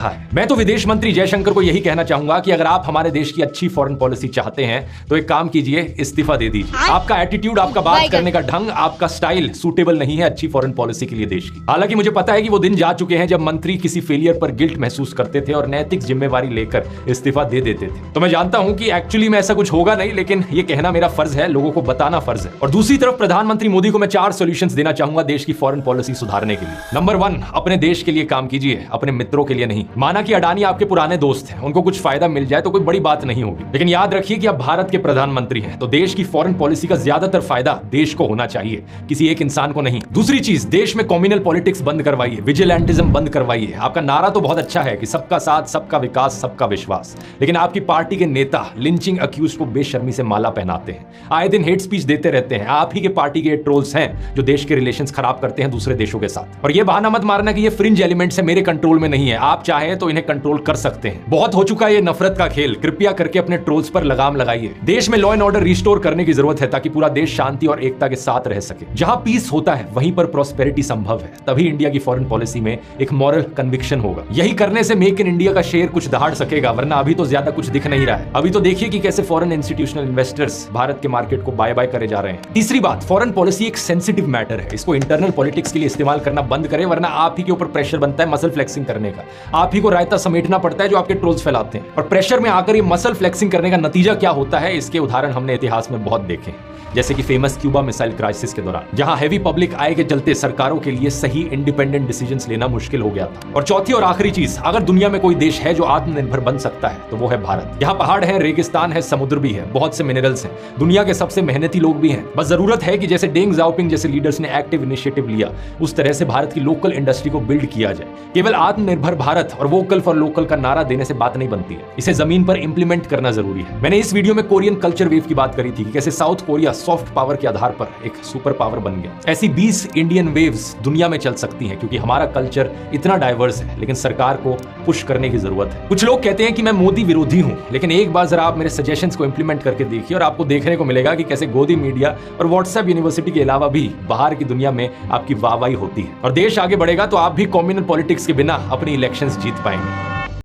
मैं तो विदेश मंत्री जयशंकर को यही कहना चाहूंगा कि अगर आप हमारे देश की अच्छी फॉरेन पॉलिसी चाहते हैं तो एक काम कीजिए, इस्तीफा दे दीजिए। आपका एटीट्यूड, आपका बात करने का ढंग, आपका स्टाइल सूटेबल नहीं है अच्छी फॉरेन पॉलिसी के लिए देश की। हालांकि मुझे पता है कि वो दिन जा चुके हैं जब मंत्री किसी फेलियर पर गिल्ट महसूस करते थे और नैतिक जिम्मेवारी लेकर इस्तीफा दे देते थे। तो मैं जानता हूं कि एक्चुअली में ऐसा कुछ होगा नहीं, लेकिन ये कहना मेरा फर्ज है, लोगों को बताना फर्ज है। और दूसरी तरफ प्रधानमंत्री मोदी को मैं 4 सॉल्यूशंस देना चाहूंगा देश की फॉरेन पॉलिसी सुधारने के लिए। नंबर 1, अपने देश के लिए काम कीजिए, अपने मित्रों के लिए नहीं। माना कि अडानी आपके पुराने दोस्त हैं, उनको कुछ फायदा मिल जाए तो कोई बड़ी बात नहीं होगी, लेकिन याद रखिए कि आप भारत के प्रधानमंत्री हैं, तो देश की फॉरेन पॉलिसी का ज्यादातर फायदा देश को होना चाहिए, किसी एक इंसान को नहीं। दूसरी चीज, देश में कम्युनल पॉलिटिक्स बंद करवाइए, विजिलेंटिज्म बंद करवाइए। आपका नारा तो बहुत अच्छा है कि सबका साथ, सबका विकास, सबका विश्वास, लेकिन आपकी पार्टी के नेता लिंचिंग अक्यूज को बेशर्मी से माला पहनाते हैं, आए दिन हेट स्पीच देते रहते हैं। आप ही के पार्टी के ट्रोल्स हैं जो देश के रिलेशंस खराब करते हैं दूसरे देशों के साथ। और ये बहाना मत मारना कि ये फ्रिंज एलिमेंट्स है, मेरे कंट्रोल में नहीं है। आप चाहें तो इन्हें कंट्रोल कर सकते हैं। बहुत हो चुका है ये नफरत का खेल, कृपया करके अपने ट्रोल्स पर लगाम लगाइए। देश में लॉ एंड ऑर्डर रिस्टोर करने की जरूरत है ताकि पूरा देश शांति और एकता के साथ रह सके। जहां पीस होता है वहीं पर प्रॉस्पेरिटी संभव है। तभी इंडिया की फॉरेन पॉलिसी में एक मॉरल कन्विक्शन होगा। यही करने से मेक इन इंडिया का शेयर कुछ दहाड़ सकेगा, वरना अभी तो ज्यादा कुछ दिख नहीं रहा है। अभी तो देखिए कि कैसे फॉरेन इंस्टीट्यूशनल इन्वेस्टर्स भारत के मार्केट को बाय बाय करे जा रहे हैं। तीसरी बात, फॉरेन पॉलिसी एक सेंसिटिव मैटर है, इसको इंटरनल पॉलिटिक्स के लिए इस्तेमाल करना बंद करें, वरना आप ही के ऊपर प्रेशर बनता है मसल फ्लेक्सिंग करने का। आप ही को रायता समेटना पड़ता है जो आपके ट्रोल्स फैलाते हैं। और प्रेशर में आकर ये मसल फ्लेक्सिंग करने का नतीजा क्या होता है, इसके उदाहरण हमने इतिहास में बहुत देखे हैं, जैसे कि फेमस क्यूबा मिसाइल क्राइसिस के दौरान, जहां हेवी पब्लिक आय के चलते सरकारों के लिए सही इंडिपेंडेंट डिसीजंस लेना मुश्किल हो गया था। और चौथी और आखिरी चीज, अगर दुनिया में कोई देश है जो आत्मनिर्भर बन सकता है तो वो है भारत। यहाँ पहाड़ है, रेगिस्तान है, समुद्र भी है, बहुत से मिनरल्स हैं, दुनिया के सबसे मेहनती लोग भी हैं। बस जरूरत है कि जैसे डेंग जाओपिंग जैसे लीडर्स ने एक्टिव इनिशिएटिव लिया, उस तरह से भारत की लोकल इंडस्ट्री को बिल्ड किया जाए। केवल आत्मनिर्भर भारत और वोकल फॉर लोकल का नारा देने से बात नहीं बनती है, इसे जमीन पर इंप्लीमेंट करना जरूरी है। मैंने इस वीडियो में कोरियन कल्चर वेव की बात करी थी कि कैसे साउथ कोरिया सॉफ्ट पावर के आधार पर एक सुपर पावर बन गया। ऐसी 20 इंडियन वेव्स दुनिया में चल सकती हैं क्योंकि हमारा कल्चर इतना डाइवर्स है, लेकिन सरकार को पुश करने की जरूरत है। कुछ लोग कहते हैं कि मैं मोदी विरोधी हूं, लेकिन एक बार जरा आप मेरे सजेशंस को इंप्लीमेंट करके देखिए और आपको देखने को मिलेगा कि कैसे गोदी मीडिया और व्हाट्सएप यूनिवर्सिटी के अलावा भी बाहर की दुनिया में आपकी वाहवाही होती है। और देश आगे बढ़ेगा तो आप भी कम्युनल पॉलिटिक्स के बिना अपनी इलेक्शंस जीत पाएंगे।